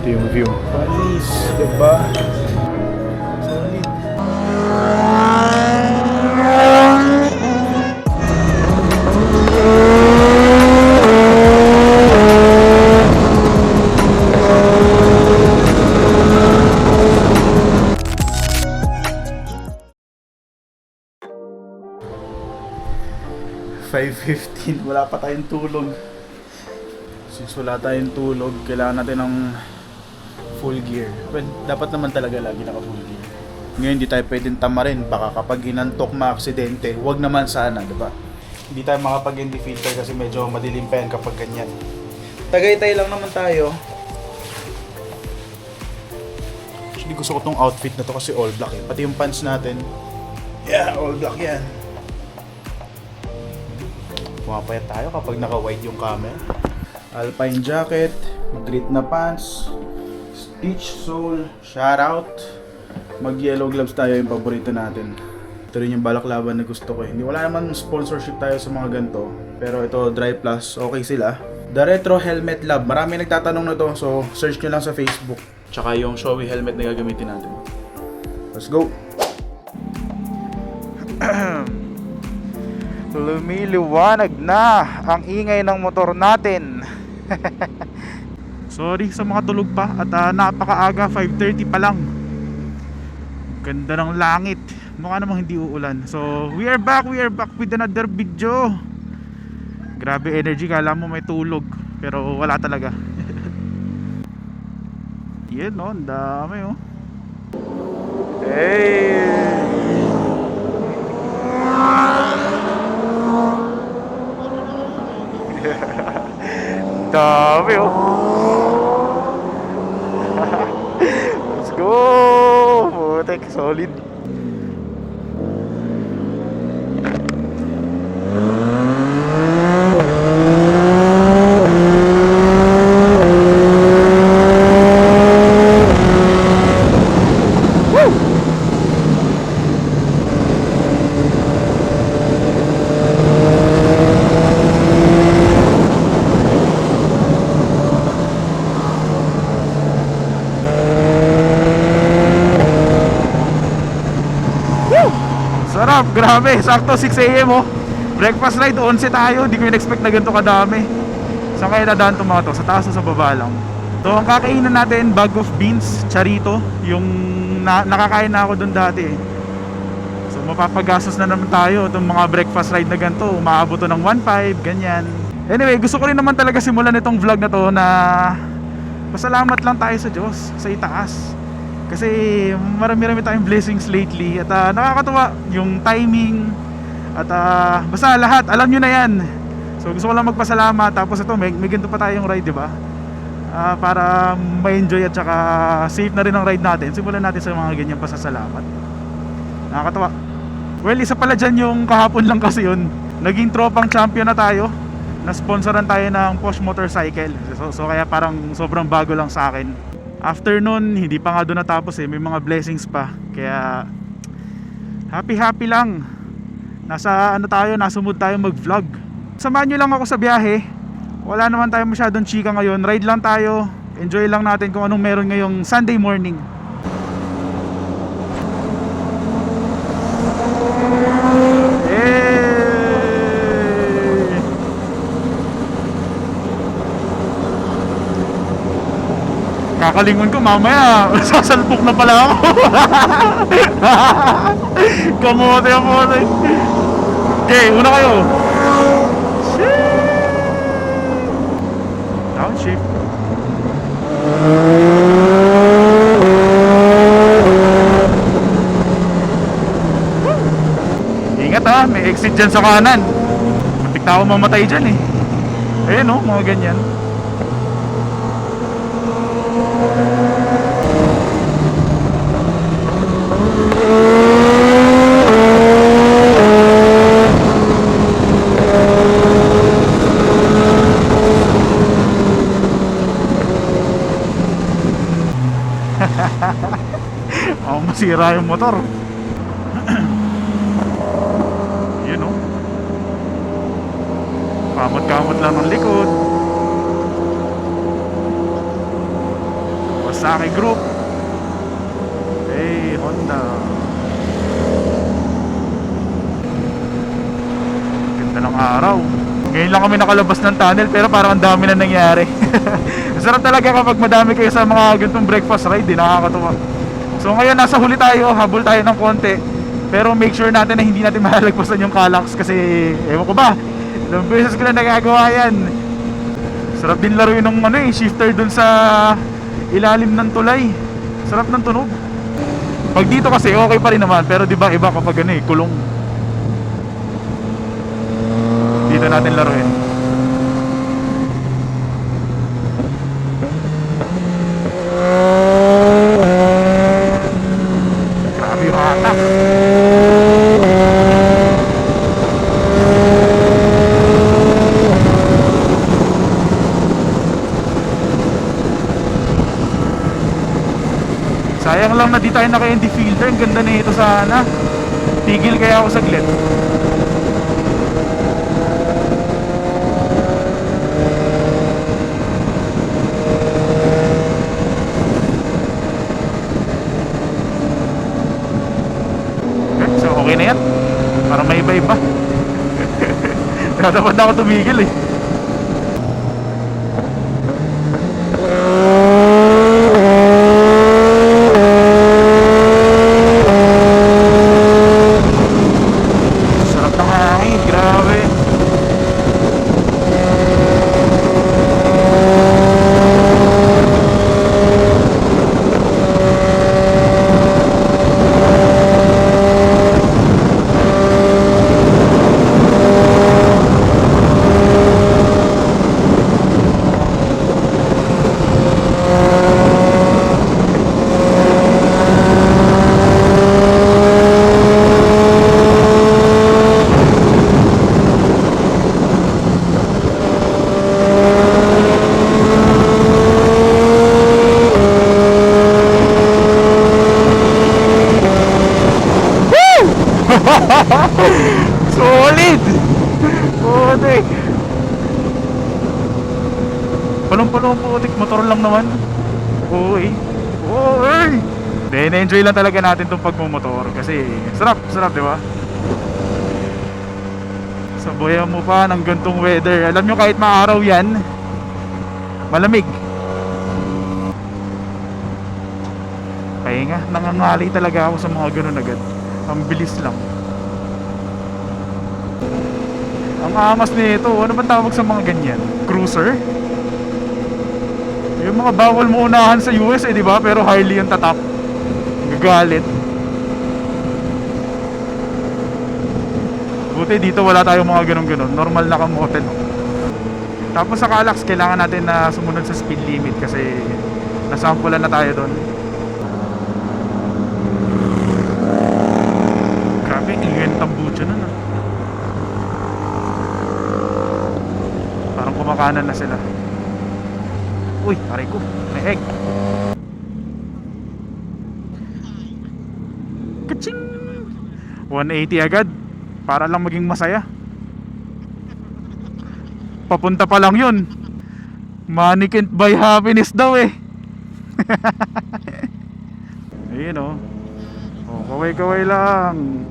Ito yung view. Panis, diba? Solid. $5:15, wala pa tayong tulog. Since wala tayong tulog, kailangan natin ng full gear. Well, dapat naman talaga lagi naka full gear. Ngayon hindi tayo pwedeng tamarin, baka kapag inantok maaksidente, wag naman sana, diba? Hindi tayo makapag-ND filter kasi medyo madilim pa yan kapag ganyan. Tagaytay lang naman tayo. Actually gusto ko tong outfit na to kasi all black eh. Pati yung pants natin, yeah, all black yan. Pumapayat tayo kapag naka-white yung camera. Alpine jacket, grit na pants, stitch sole, shout out. Mag yellow gloves tayo, yung paborito natin. Ito rin yung balaklaban na gusto ko eh. Hindi, wala naman sponsorship tayo sa mga ganito. Pero ito, Dry Plus, okay sila. The Retro Helmet Lab, marami nagtatanong na to. So, search nyo lang sa Facebook. Tsaka yung Shoei helmet na gagamitin natin. Let's go! Lumiliwanag na ang ingay ng motor natin. Sorry sa mga tulog pa at napakaaga, 5:30 pa lang. Ganda ng langit. Mukha namang hindi uulan. So we are back with another video. Grabe energy, kala mo may tulog pero wala talaga. Yan no, ang dami oh. Hey, dami oh. Let's go. Putek, solid. Sarap, grabe, sakto 6 AM oh. Breakfast ride, 11 tayo. Hindi ko in-expect na ganito kadami. Saan kaya nadaan itong mga to? Sa taas o sa baba lang? So ang kakainan natin, bag of beans, charito. Yung nakakain na ako dun dati eh. So mapapagastos na naman tayo. Itong mga breakfast ride na ganito, umaabot to ng 1.5, ganyan. Anyway, gusto ko rin naman talaga simulan itong vlog na to na pasalamat lang tayo sa Diyos, sa itaas. Kasi marami-rami tayong blessings lately. At nakakatuwa yung timing. At basta lahat, alam nyo na yan. So gusto ko lang magpasalamat. Tapos ito, may ganito pa tayong ride, diba? Para ma-enjoy at saka safe na rin ang ride natin. Simulan natin sa mga ganyang pasasalamat. Nakakatuwa. Well, isa pala dyan yung kahapon lang kasi yun. Naging tropang champion na tayo. Na-sponsoran tayo ng Posh Motorcycle. So kaya parang sobrang bago lang sa akin. After nun, hindi pa nga doon natapos eh. May mga blessings pa. Kaya happy lang. Nasa nasa mood tayo mag-vlog. Samahan nyo lang ako sa biyahe. Wala naman tayo masyadong chika ngayon. Ride lang tayo. Enjoy lang natin kung anong meron ngayong Sunday morning. Kakalingon ko mamaya sasalpok na pala ako. Kamote. Okay, una kayo. Downshift. Ingat ha, may exit dyan sa kanan. Muntik na ako mamatay dyan eh. Ayan o, mga ganyan. Masira yung motor. Yun o. Kamot-kamot lang ng likod. Kawasaki Group. Hey, Honda. Ganda ng araw. Ngayon lang kami nakalabas ng tunnel, pero parang ang dami na nangyari. Sarap talaga kapag madami kayo sa mga ganitong breakfast ride, nakakatuwa. So ngayon nasa huli tayo, habol tayo ng konti. Pero make sure natin na hindi natin malalagpasan yung Calax kasi ewan ko ba, ilang beses ko na nagagawa yan. Sarap din laruin ng shifter dun sa ilalim ng tulay. Sarap ng tunog. Pag dito kasi okay pa rin naman, pero di ba iba kapag kulong. Dito natin laruin. Grabe yung hatak. Sayang lang na di tayo naka-ND filter. Ang ganda na ito sana. Tigil kaya ako saglit. So okay na yan. Parang may iba-iba. Dapat na ako tumigil eh. Solid! Putik! Palong-palong putik, motor lang naman. Uy! Uy! Then enjoy lang talaga natin itong pagmumotor kasi sarap, di ba? Sabayan mo pa ng gantong weather. Alam nyo kahit maaraw yan, malamig. Kaya nga, nangangali talaga ako sa mga ganun agad. Ang bilis lang. Ang angas nito, ano ba tawag sa mga ganyan? Cruiser? Yung mga bawal mo unahan sa US di ba? Pero Harley yung tatap. Gagalit. Buti dito wala tayong mga ganun-ganun. Normal na kamote, no? Tapos sa Calax, kailangan natin na sumunod sa speed limit kasi nasampulan na tayo doon. Grabe, ingay ng tambucho nun, ah. Parang kumakanan na sila. Uy, aray ko, may egg. Kaching! 180 agad para lang maging masaya. Papunta pa lang yun. Money can't buy happiness daw eh. Ayun oh. Oh, kaway-kaway lang.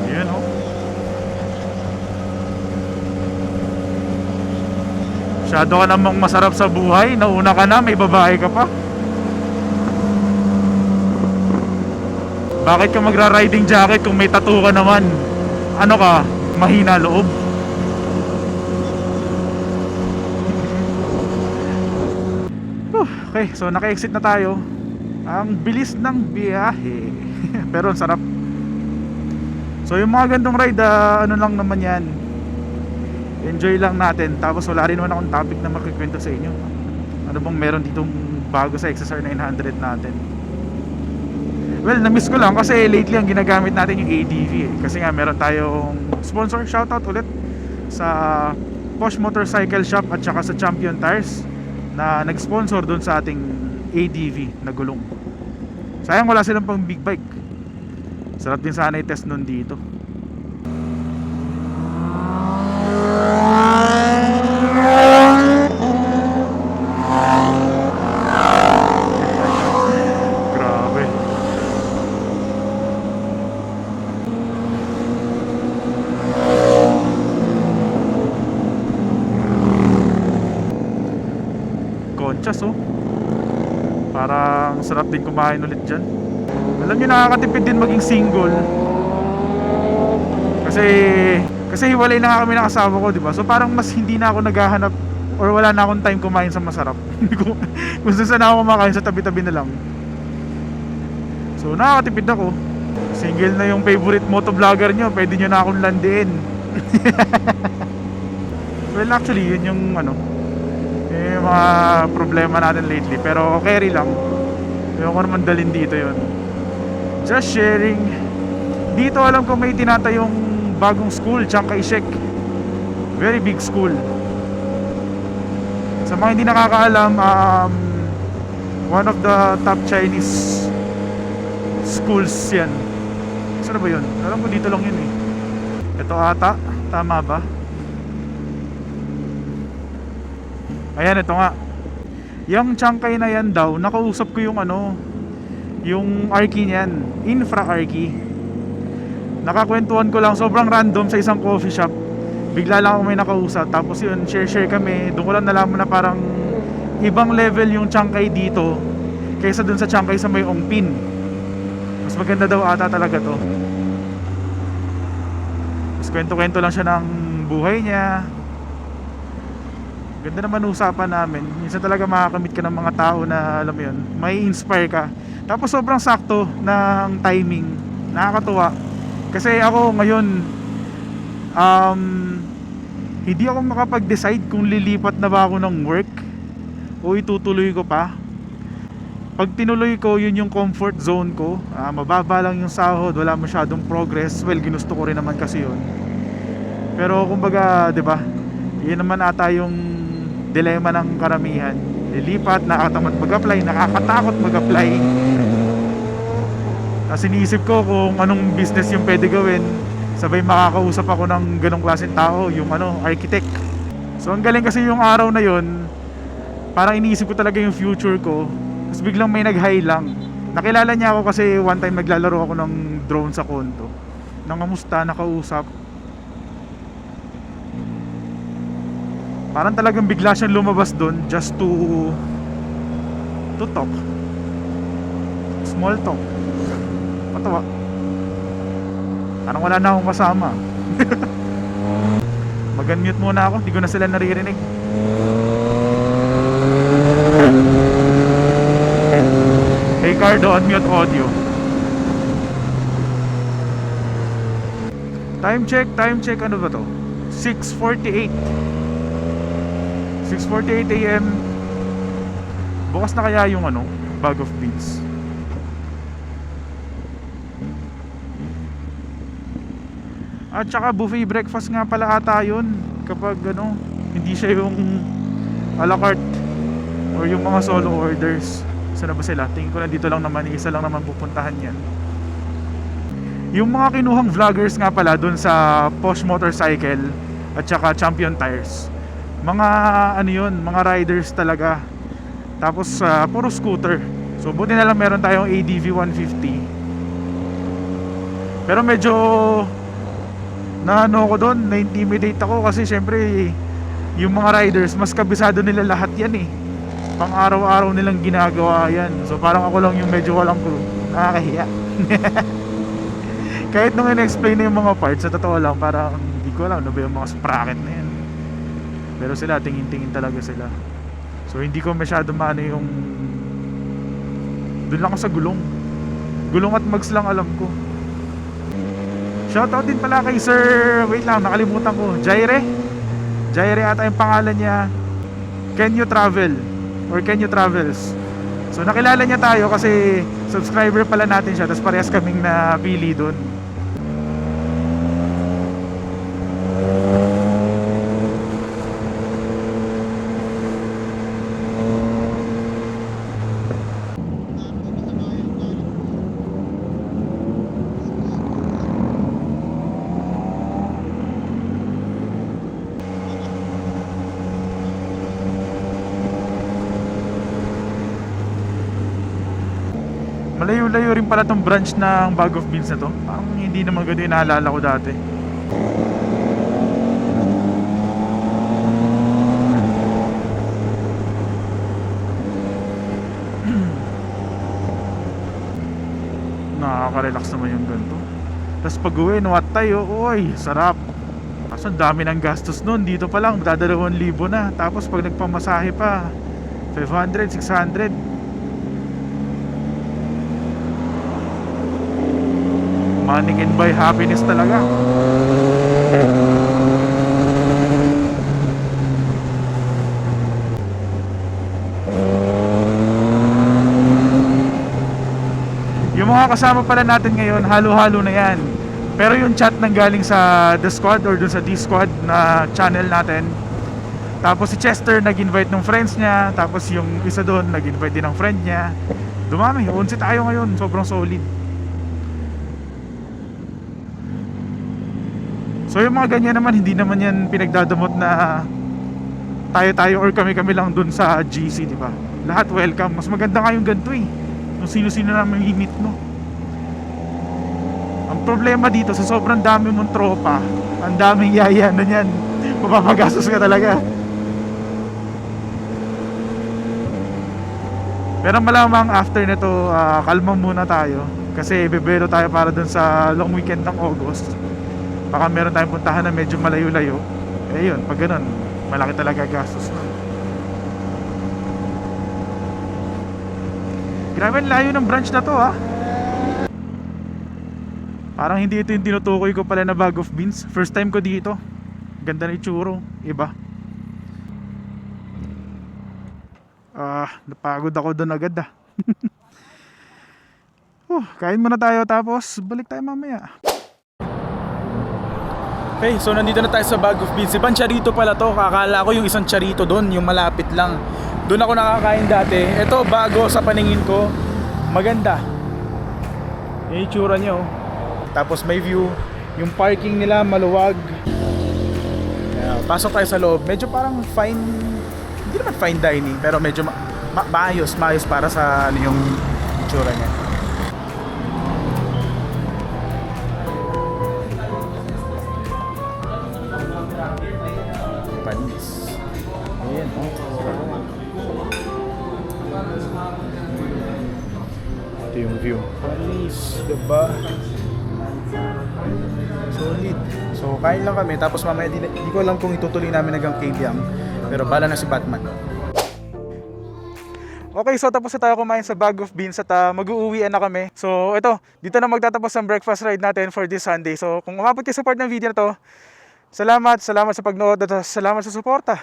Ayun oh. Masyado ka namang masarap sa buhay. Nauna ka na, may babae ka pa. Bakit ka magra-riding jacket kung may tattoo ka naman? Ano ka? Mahina loob? Okay, so naka-exit na tayo. Ang bilis ng biyahe. Pero ang sarap. So yung mga gandong ride, ano lang naman yan, enjoy lang natin. Tapos wala rin naman akong topic na makikwento sa inyo. Ano bang meron ditong bago sa XSR 900 natin? Well, na-miss ko lang kasi lately ang ginagamit natin yung ADV eh. Kasi nga meron tayong sponsor, shoutout ulit sa Posh Motorcycle Shop at saka sa Champion Tires na nag-sponsor dun sa ating ADV na gulong. Sayang wala silang pang big bike. Sarap din sana i-test nun dito. Conchas oh. Parang sarap din kumain ulit dyan. Alam nyo, nakakatipid din maging single. Kasi hiwalay na nga kami ng asawa ko, diba? So parang mas hindi na ako naghahanap or wala na akong time kumain sa masarap. Kung saan na ako kumakain, sa tabi-tabi na lang. So nakakatipid ako. Single na yung favorite motovlogger nyo, pwede nyo na akong landiin. Well, actually, yun yung yung mga problema natin lately. Pero carry lang. Ayaw ko naman dalhin dito yun. Just sharing. Dito alam ko may tinatayong bagong school, Chiang Kai-shek. Very big school. Sa mga hindi nakakaalam, one of the top Chinese schools yan. Saan ba yun? Alam ko dito lang yun eh. Ito ata, tama ba? Ayan, ito nga. Yung Chiang Kai na yan daw, nakausap ko yung yung Arky niyan, Infra Arky. Nakakwentuhan ko lang, sobrang random sa isang coffee shop. Bigla lang ako may nakausap. Tapos yun, share kami. Doon ko lang nalaman na parang ibang level yung Chiang Kai dito kaysa dun sa Chiang Kai sa may Ongpin. Mas maganda daw ata talaga to. Mas kwento-kwento lang siya ng buhay niya. Ganda naman usapan namin. Minsan talaga makakamit ka ng mga tao na alam mo yun, may inspire ka. Tapos sobrang sakto ng timing. Nakakatuwa. Kasi ako ngayon hindi ako makapag-decide kung lilipat na ba ako ng work o itutuloy ko pa. Pag tinuloy ko, yun yung comfort zone ko. Mababa lang yung sahod, wala masyadong progress. Well, ginusto ko rin naman kasi yun. Pero kumbaga, 'di ba? Yun naman ata yung dilema ng karamihan. Lilipat, nakatamad mag-apply, nakakatakot mag-apply. Tapos iniisip ko kung anong business yung pwede gawin. Sabay makakausap ako ng ganong klaseng tao, yung architect. So ang galing kasi yung araw na yun, parang iniisip ko talaga yung future ko. Tapos biglang may nag-hi lang. Nakilala niya ako kasi one time naglalaro ako ng drone sa condo. Nangamusta, nakausap. Parang talagang bigla siyang lumabas doon just to talk. Small talk. Patawa. Parang wala na akong kasama. Mag-unmute muna ako, hindi ko na sila naririnig. Hey Cardo, unmute audio. Time check, ano ba to? 6:48 AM. Bukas na kaya yung bag of beans. At saka buffet breakfast nga pala ata yun. Kapag hindi siya yung a la carte or yung mga solo orders. Saan na ba sila? Tingin ko na dito lang naman, isa lang naman pupuntahan yan. Yung mga kinuhang vloggers nga pala dun sa Posh Motorcycle at saka Champion Tires, mga yun, mga riders talaga. Tapos puro scooter. So buti na lang meron tayong ADV 150. Pero medyo ko doon, na-intimidate ako kasi syempre yung mga riders, mas kabisado nila lahat yan eh. Pang araw-araw nilang ginagawa yan. So parang ako lang yung medyo walang clue. Nakakahiya. Kahit nung in-explain na yung mga parts, sa totoo lang parang hindi ko alam ano ba yung mga sprocket na yan. Pero sila, tingin-tingin talaga sila. So hindi ko masyado maano yung doon lang ako sa gulong at mags lang alam ko. Shoutout din pala kay Sir, wait lang, nakalimutan ko, Jaire ata yung pangalan niya. Can You Travel or Can You Travels. So nakilala niya tayo kasi subscriber pala natin siya. Tapos parehas kaming napili doon. Malayo-layo rin pala tong branch ng Bag of Beans na to. Parang hindi naman ganun yung naalala ko dati. nakaka-relax naman yung ganito. Tapos pag uwi, what tayo, uy, sarap. Kaso ang dami ng gastos nun, dito pa lang, magdadalawang libo na. Tapos pag nagpamasahe pa, 500, 600. Money can buy happiness talaga. Yung mga kasama pala natin ngayon, halo-halo na yan. Pero yung chat nang galing sa The Squad or dun sa D-Squad na channel natin. Tapos si Chester nag-invite ng friends niya. Tapos yung isa doon nag-invite din ng friend niya. Dumami, 11 tayo ngayon, sobrang solid. So yung mga ganyan naman, hindi naman yan pinagdadamot na tayo-tayo or kami-kami lang dun sa GC, di ba? Lahat welcome. Mas maganda nga yung ganito eh. Kung sino-sino na may meet mo. Ang problema dito, sa sobrang dami mong tropa, ang daming yaya na yan. Mapapagastos ka talaga. Pero malamang after nito, kalma muna tayo. Kasi bebero tayo para dun sa long weekend ng August. Baka meron tayong puntahan na medyo malayo-layo. Eh yun, pag ganun, malaki talaga gastos na. Grabe, layo ng branch na to ha. Parang hindi ito yung tinutukoy ko pala na bag of beans. First time ko dito. Ganda na itsuro, iba. Napagod ako doon agad ah. Kain muna tayo tapos balik tayo mamaya. Okay, so nandito na tayo sa bag of beans. Ibang charito pala to. Kakala ko yung isang charito doon, yung malapit lang. Doon ako nakakain dati. Ito bago sa paningin ko. Maganda. Yung itsura niya oh. Tapos may view. Yung parking nila maluwag. Pasok tayo sa loob. Medyo parang fine. Hindi naman fine dining, pero medyo maayos para sa ano yung itsura niya. Panis. Ayan, oh. Ito yung view. Panis, diba? Solid. So kain lang kami, tapos mamaya di ko alam kung itutuloy namin hanggang KBM. Pero bala na si Batman. Okay, so tapos na tayo kumain sa bag of beans at mag-uuwian na kami. So ito, dito na magtatapos ang breakfast ride natin for this Sunday. So kung umabot kayo sa part ng video na to, salamat sa pagnood at salamat sa suporta.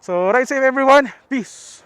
So ride safe everyone, peace!